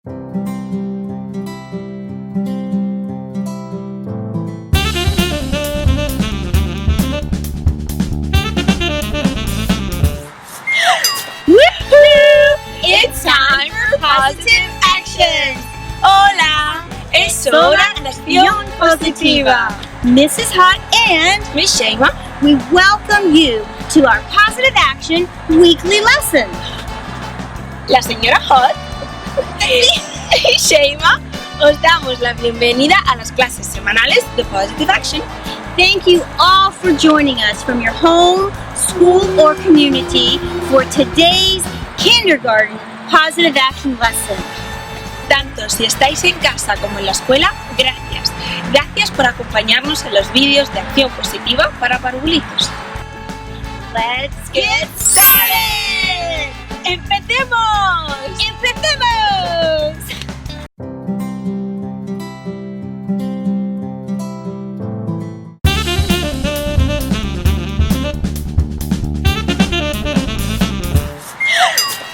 Woohoo! It's time for positive actions. Hola, es hora de acción positiva. Mrs. Hot and Miss Shema, we welcome you to our Positive Action weekly lesson. la señora Hot y Shema, os damos la bienvenida a las clases semanales de Positive Action. Thank you all for joining us from your home, school, or community for today's kindergarten Positive Action lesson. Tanto si estáis en casa como en la escuela, gracias. Gracias por acompañarnos en los vídeos de acción positiva para parvulitos. Let's get started! ¡Empecemos! ¡Empecemos!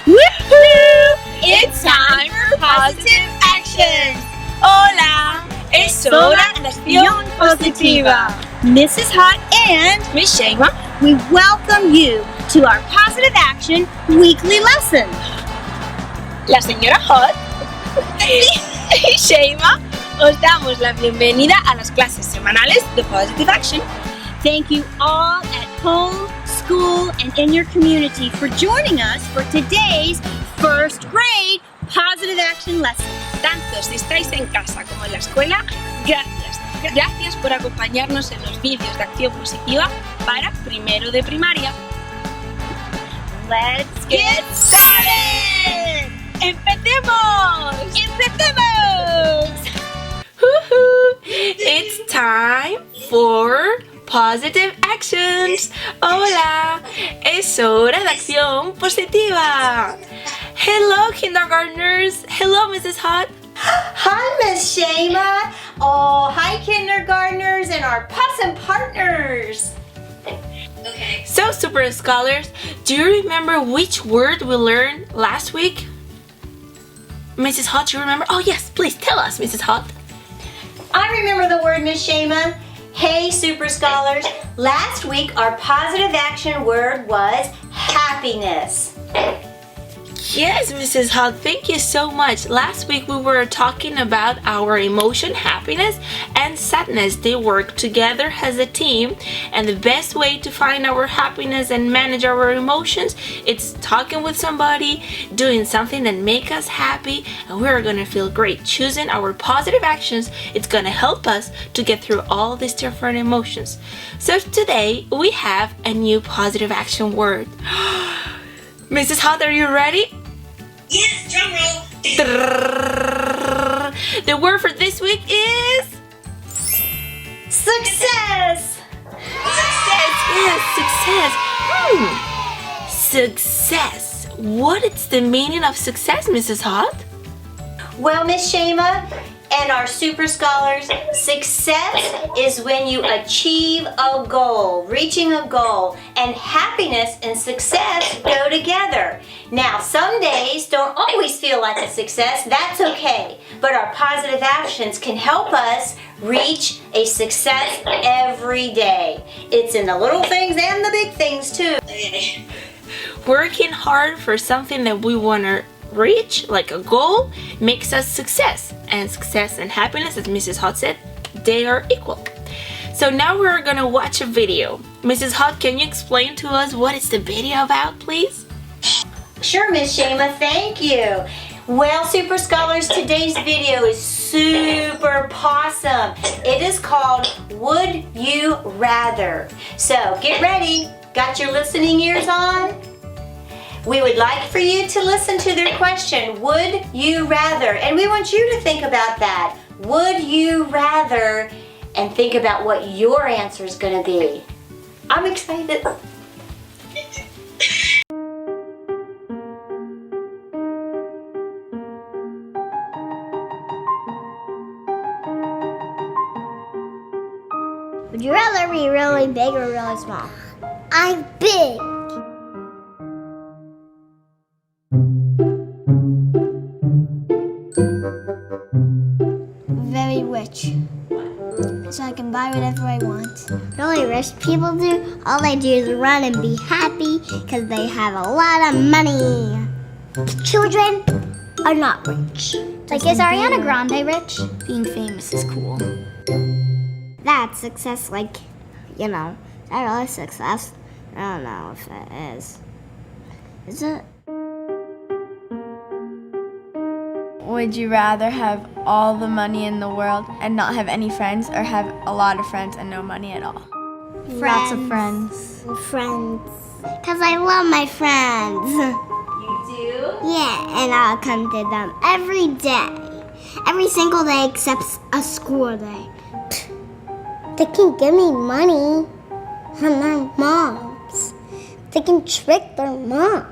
Woohoo! It's time for positive actions. Hola, es hora de acción positiva. Mrs. Hot and Miss Shema, we welcome you to our Positive Action weekly lesson. la señora Hot y Shema, os damos la bienvenida a las clases semanales de Positive Action. Thank you all at home, school, and in your community for joining us for today's first grade Positive Action lesson. Tanto si estáis en casa como en la escuela, gracias. Gracias por acompañarnos en los vídeos de acción positiva para primero de primaria. Let's get started! ¡Empecemos! ¡Empecemos! Woohoo! It's time for positive actions. Hola, es hora de acción positiva. Hello, kindergartners. Hello, Mrs. Hot. Hi, Miss Shema. Oh, hi, kindergartners and our possum partners. Okay. So, super scholars, do you remember which word we learned last week? Mrs. Hot, do you remember? Oh, yes, please tell us, Mrs. Hot. I remember the word, Miss Shema. Hey, super scholars. Last week, our positive action word was happiness. Yes, Mrs. Hot, thank you so much. Last week we were talking about our emotion, happiness, and sadness. They work together as a team, and the best way to find our happiness and manage our emotions, it's talking with somebody, doing something that makes us happy, and we're gonna feel great. Choosing our positive actions, it's gonna help us to get through all these different emotions. So today we have a new positive action word. Mrs. Hot, are you ready? Yes, drum roll. The word for this week is Success! success. Yes, success. Success. What is the meaning of success, Mrs. Hot? Well, Miss Shema and our super scholars, success is when you achieve a goal, reaching a goal, and happiness and success go together. Now, some days don't always feel like a success, that's okay, but our positive actions can help us reach a success every day. It's in the little things and the big things too. Working hard for something that we want to reach, like a goal, makes us success. And success and happiness, as Mrs. Hot said, they are equal. So now we're gonna watch a video. Mrs. Hot, can you explain to us what is the video about, please? Sure, Miss Shema, thank you. Well, super scholars, today's video is super possum. It is called Would You Rather? So get ready. Got your listening ears on? We would like for you to listen to their question, would you rather? And we want you to think about that. Would you rather? And think about what your answer is going to be. I'm excited. Would you rather be really big or really small? I'm big. buy whatever I want. Really rich people do, all they do is run and be happy because they have a lot of money. Children are not rich. Like, is Ariana Grande rich? Being famous is cool. That's success, like, you know, is that really success? I don't know if it is. Is it? Would you rather have all the money in the world and not have any friends, or have a lot of friends and no money at all? Lots of friends. Friends. Because I love my friends. You do? Yeah, and I'll come to them every day. Every single day except a school day. They can give me money from their moms. They can trick their moms.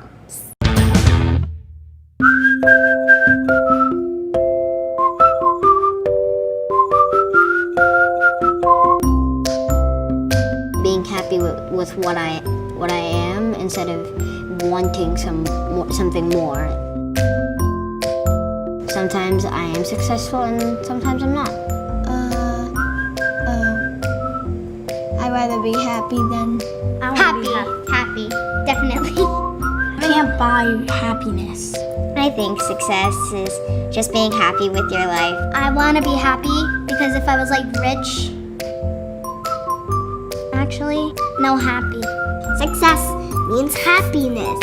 Being happy with what I am instead of wanting something more. Sometimes I am successful and sometimes I'm not. I'd rather be happy than... Happy. Definitely. Can't buy happiness. I think success is just being happy with your life. I want to be happy because if I was like rich, actually, no happy. Success means happiness.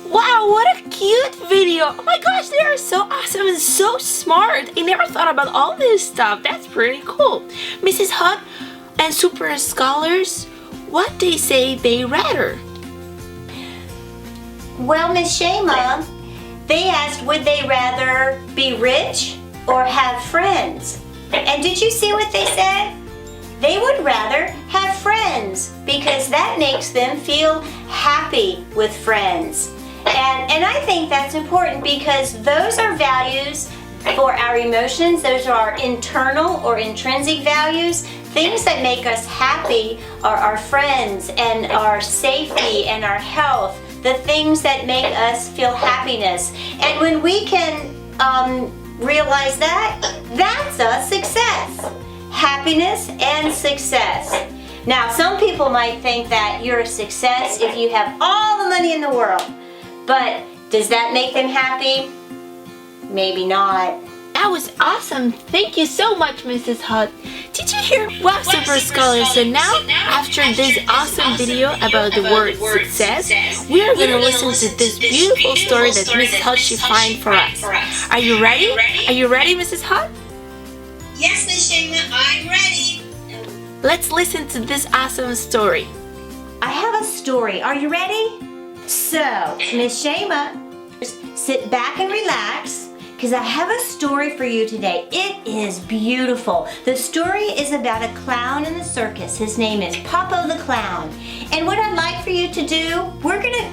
Wow, what a cute video. Oh my gosh, they are so awesome and so smart. I never thought about all this stuff. That's pretty cool. Mrs. Hut and Super Scholars, what they say they rather? Well, Miss Shema, they asked would they rather be rich or have friends? And did you see what they said? They would rather have friends because that makes them feel happy with friends. And I think that's important because those are values for our emotions. Those are our internal or intrinsic values. Things that make us happy are our friends and our safety and our health. The things that make us feel happiness. And when we can realize that, that's a success. Happiness and success. Now, some people might think that you're a success if you have all the money in the world. But does that make them happy? Maybe not. That was awesome. Thank you so much, Mrs. Hut. Did you hear? Wow, Super Scholars. So now, after this awesome video about the word success, we are going to listen to this beautiful story that Mrs. Hut she find for us. Are you ready? Are you ready, Mrs. Hut? Yes, Miss Shema, I'm ready. Let's listen to this awesome story. I have a story. Are you ready? So, Miss Shema, sit back and relax because I have a story for you today. It is beautiful. The story is about a clown in the circus. His name is Popo the Clown. And what I'd like for you to do, we're gonna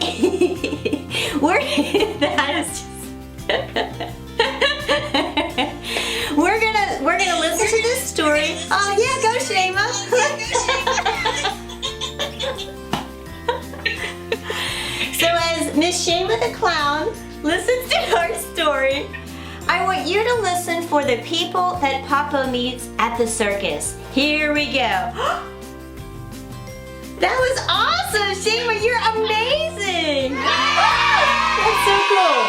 we're gonna listen to this story. Oh yeah, go Shema. So as Miss Shema the Clown listens to our story, I want you to listen for the people that Popo meets at the circus. Here we go. That was awesome, Shema, you're amazing. That's so cool.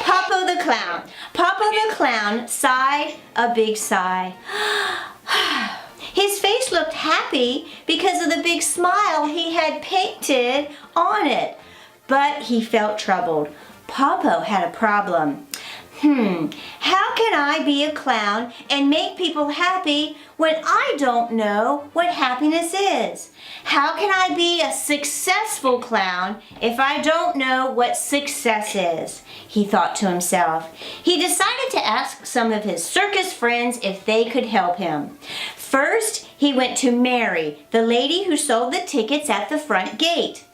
Popo the Clown. Popo the Clown sighed a big sigh. His face looked happy because of the big smile he had painted on it. But he felt troubled. Popo had a problem. How can I be a clown and make people happy when I don't know what happiness is? How can I be a successful clown if I don't know what success is? He thought to himself. He decided to ask some of his circus friends if they could help him. First, he went to Mary, the lady who sold the tickets at the front gate.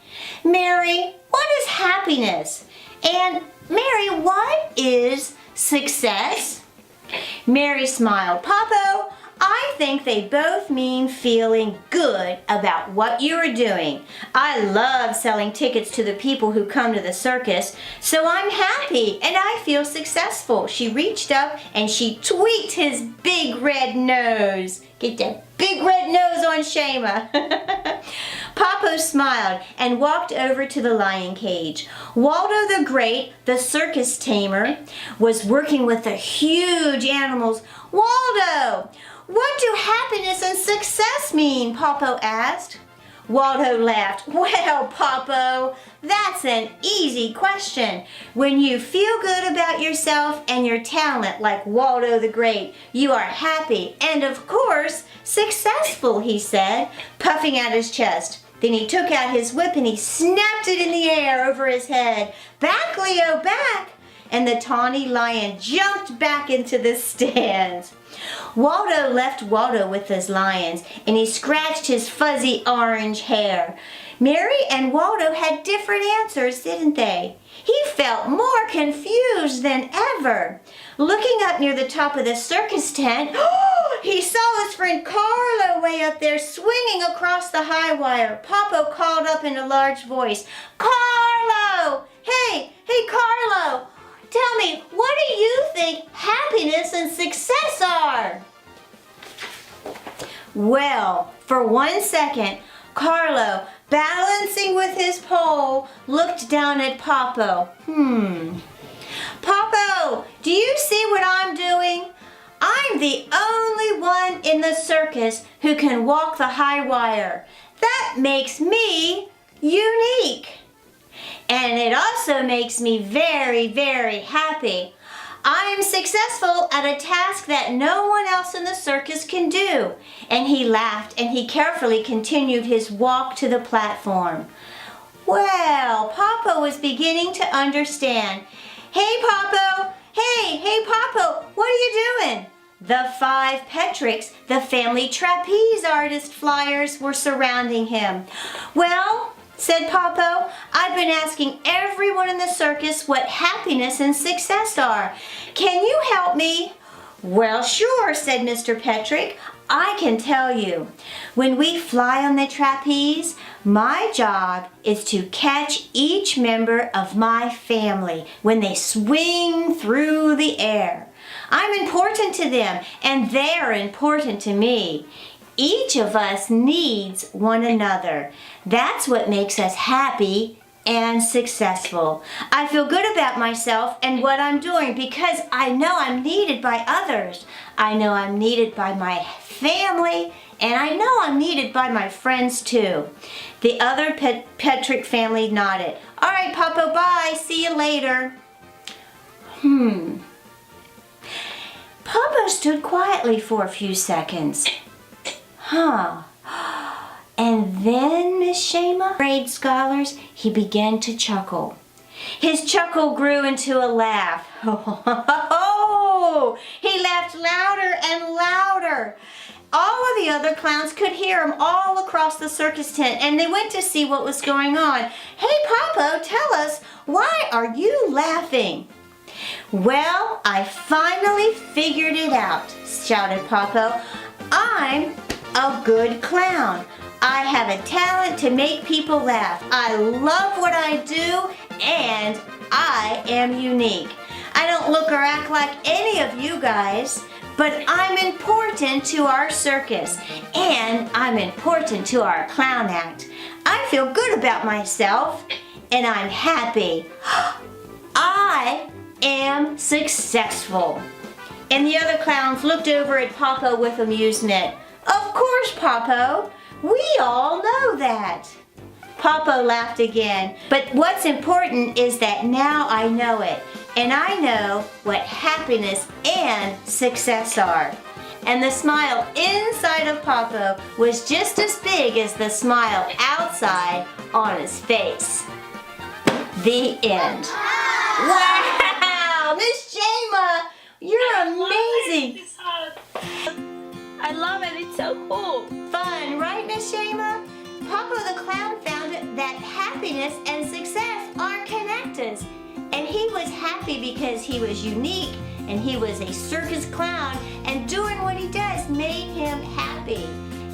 Mary, what is happiness? And Mary, what is success? Mary smiled. Popo, I think they both mean feeling good about what you are doing. I love selling tickets to the people who come to the circus, so I'm happy and I feel successful. She reached up and she tweaked his big red nose. Get that big red nose on Shema. Popo smiled and walked over to the lion cage. Waldo the Great, the circus tamer, was working with the huge animals. Waldo, what do happiness and success mean? Popo asked. Waldo laughed. Well, Popo, that's an easy question. When you feel good about yourself and your talent like Waldo the Great, you are happy and, of course, successful, he said, puffing out his chest. Then he took out his whip and he snapped it in the air over his head. Back, Leo, back! And the tawny lion jumped back into the stands. Waldo left Waldo with his lions and he scratched his fuzzy orange hair. Mary and Waldo had different answers, didn't they? He felt more confused than ever. Looking up near the top of the circus tent, he saw his friend Carlo way up there swinging across the high wire. Popo called up in a large voice, Carlo! Hey, Carlo! Tell me, what do you think happiness and success are? Well, for 1 second, Carlo, balancing with his pole, looked down at Popo. Popo, do you see what I'm doing? I'm the only one in the circus who can walk the high wire. That makes me unique. And it also makes me very, very happy. I am successful at a task that no one else in the circus can do. And he laughed and he carefully continued his walk to the platform. Well, Popo was beginning to understand. Hey, Popo! Hey, Popo! What are you doing? The 5 Petricks, the family trapeze artist flyers, were surrounding him. Well, said Popo, I've been asking everyone in the circus what happiness and success are. Can you help me? Well, sure, said Mr. Petrick. I can tell you. When we fly on the trapeze, my job is to catch each member of my family when they swing through the air. I'm important to them, and they're important to me. Each of us needs one another. That's what makes us happy and successful. I feel good about myself and what I'm doing because I know I'm needed by others. I know I'm needed by my family, and I know I'm needed by my friends too. The other Petrick family nodded. All right, Popo, bye. See you later. Popo stood quietly for a few seconds. And then, Miss Shema, grade scholars, he began to chuckle. His chuckle grew into a laugh. He laughed louder and louder. All of the other clowns could hear him all across the circus tent, and they went to see what was going on. Hey, Popo, tell us, why are you laughing? Well, I finally figured it out, shouted Popo. I'm a good clown. I have a talent to make people laugh. I love what I do, and I am unique. I don't look or act like any of you guys, but I'm important to our circus, and I'm important to our clown act. I feel good about myself, and I'm happy. I am successful. And the other clowns looked over at Popo with amusement. Of course, Popo. We all know that. Popo laughed again. But what's important is that now I know it. And I know what happiness and success are. And the smile inside of Popo was just as big as the smile outside on his face. The end. Wow! Miss Shema, you're amazing. I love it. It's so cool. Fun, right, Miss Shema? Popo the Clown found that happiness and success are connected. And he was happy because he was unique, and he was a circus clown, and doing what he does made him happy.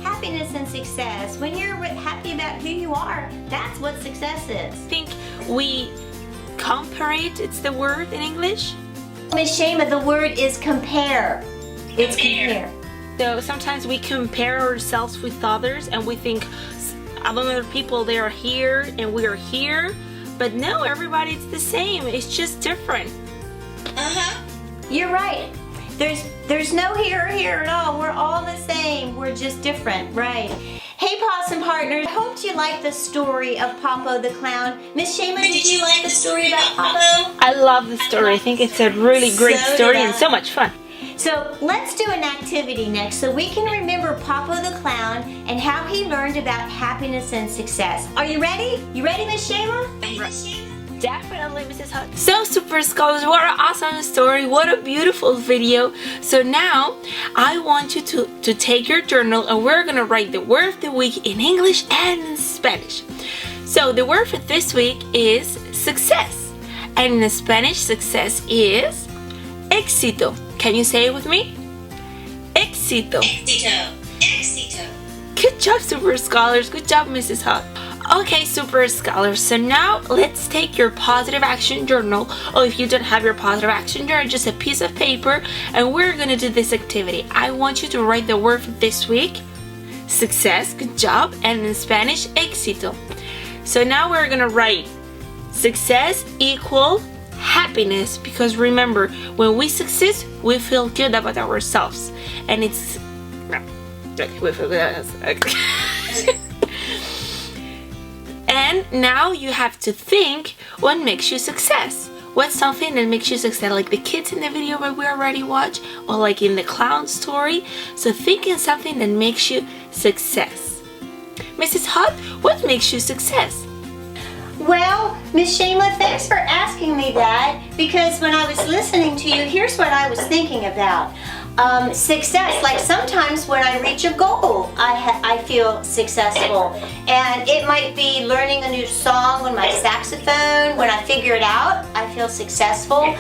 Happiness and success. When you're happy about who you are, that's what success is. I think we compare it, it's the word in English. Miss Shema, the word is compare. It's compare. So sometimes we compare ourselves with others and we think other people, they are here and we are here. But no, everybody's the same. It's just different. You're right. There's no here or here at all. We're all the same. We're just different, right? Hey, Possum Partners. I hope you liked the story of Popo the Clown. Miss Shema, did you like the story about Popo? I love the story. I think it's a really great story and so much fun. So let's do an activity next so we can remember Popo the Clown and how he learned about happiness and success. Are you ready? You ready, Miss Shema? Definitely, Mrs. Hutt. So, Super Scholars, what an awesome story. What a beautiful video. So now, I want you to take your journal and we're going to write the word of the week in English and in Spanish. So, the word for this week is success. And in Spanish, success is éxito. Can you say it with me? Éxito. Éxito. Éxito. Good job, Super Scholars. Good job, Mrs. Hutt. Okay, Super Scholars, so now let's take your positive action journal, or if you don't have your positive action journal, just a piece of paper, and we're gonna do this activity. I want you to write the word for this week, success, good job, and in Spanish, éxito. So now we're gonna write success equal happiness, because remember, when we succeed, we feel good about ourselves, and it's, okay, we feel good about ourselves. Okay. And now you have to think what makes you success. What's something that makes you success? Like the kids in the video that we already watched, or like in the clown story. So think in something that makes you success. Mrs. Hutt, what makes you success? Well, Miss Shema, thanks for asking me that, because when I was listening to you, here's what I was thinking about. Success, like sometimes when I reach a goal, I feel successful. And it might be learning a new song on my saxophone. When I figure it out, I feel successful.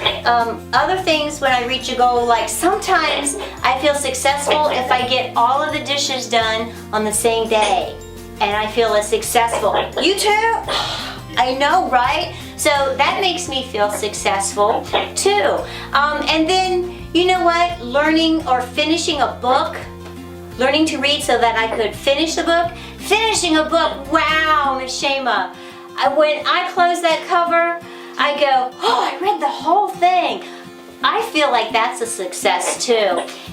Other things when I reach a goal, like sometimes I feel successful if I get all of the dishes done on the same day. And I feel as successful. You too? I know, right? So that makes me feel successful too. And then, you know what? Learning or finishing a book, learning to read so that I could finish the book. Finishing a book, wow, Miss Shema. When I close that cover, I go, oh, I read the whole thing. I feel like that's a success too.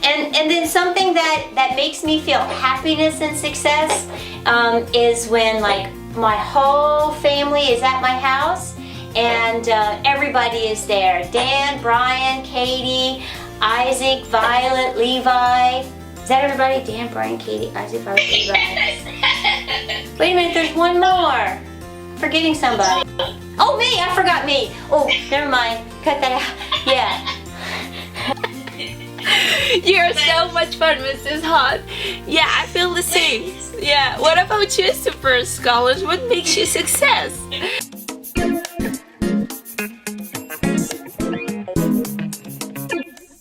And then something that makes me feel happiness and success is when like my whole family is at my house and everybody is there. Dan, Brian, Katie, Isaac, Violet, Levi. Is that everybody? Dan, Brian, Katie, Isaac, Violet, Levi. Wait a minute, there's one more. Forgetting somebody. Oh, me! I forgot me. Oh, never mind. Cut that out. Yeah. You're so much fun, Mrs. Hutt. Yeah, I feel the same. Yeah. What about you, Super Scholars? What makes you success?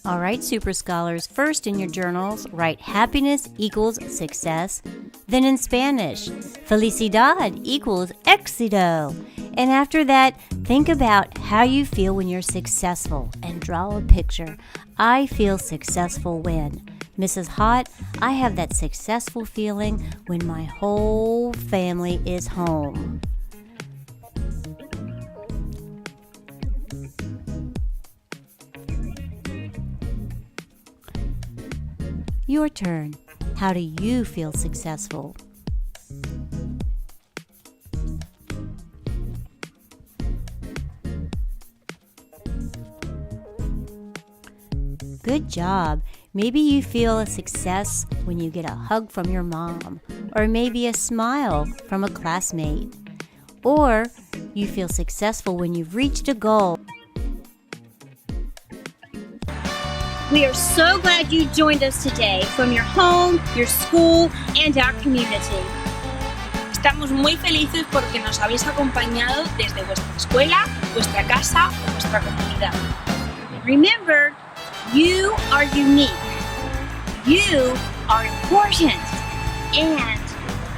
All right, Super Scholars, first in your journals, write happiness equals success. Then in Spanish, felicidad equals éxito. And after that, think about how you feel when you're successful and draw a picture. I feel successful when. Mrs. Hutt, I have that successful feeling when my whole family is home. Your turn. How do you feel successful? Good job. Maybe you feel a success when you get a hug from your mom, or maybe a smile from a classmate. Or you feel successful when you've reached a goal. We are so glad you joined us today from your home, your school, and our community. Estamos muy felices porque nos habéis acompañado desde vuestra escuela, vuestra casa o vuestra comunidad. Remember, You are unique. You are important. And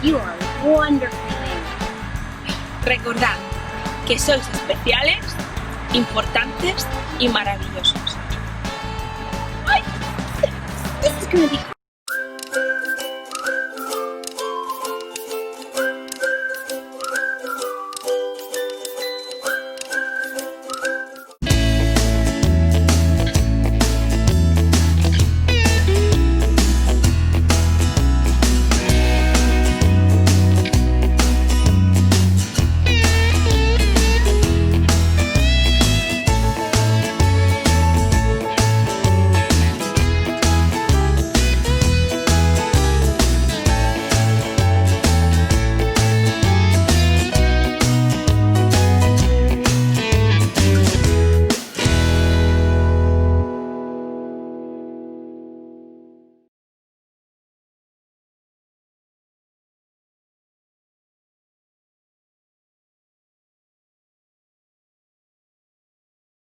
you are wonderfully made. Recordad que sois especiales, importantes y maravillosos. This is going to be